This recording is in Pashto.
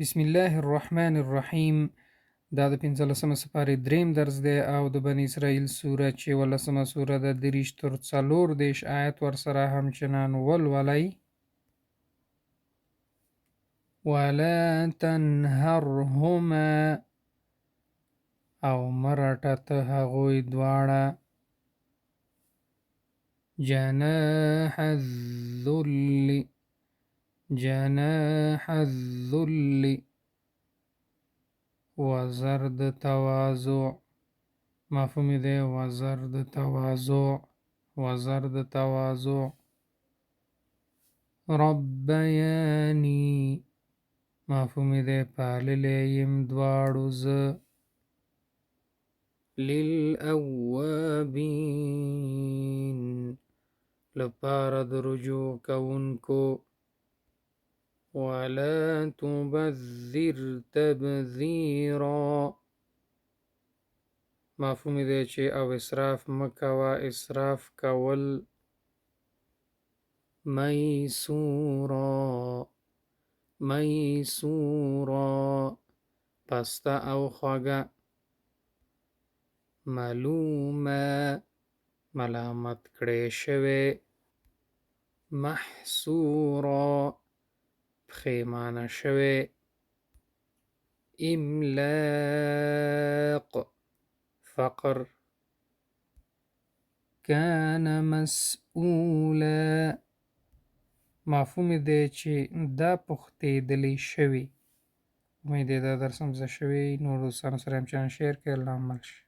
بسم الله الرحمن الرحیم. دا د 15مه سپارې دریم درس دی او د بني اسرائیل سوره چې 18مه سوره ده 30 تر 40 آیت ورسره همچنان ولولئ. ولا تنهرهما او مرټه ته هغوی دواړه جناح الذل وزر د تواضع مفهوم دی وزر د تواضع ربیانی مفهوم دی پاللی یم دواړو زه للأوابین لپاره د رجوع کوونکو ولا تبذر تبذیرا مفهوم دی چې او اسراف مکوه اسراف کول میسورا پسته او خوږه ملومه ملامت کړی شوی محسورا پښیمانه شوی املاق فقر کان مسئولا مفهوم دی چې دا پوښتیدلی شوی. امید دی دا درس هم زده شوی. نور دوستانو سره هم چانل شیر کړئ. الله مل شي.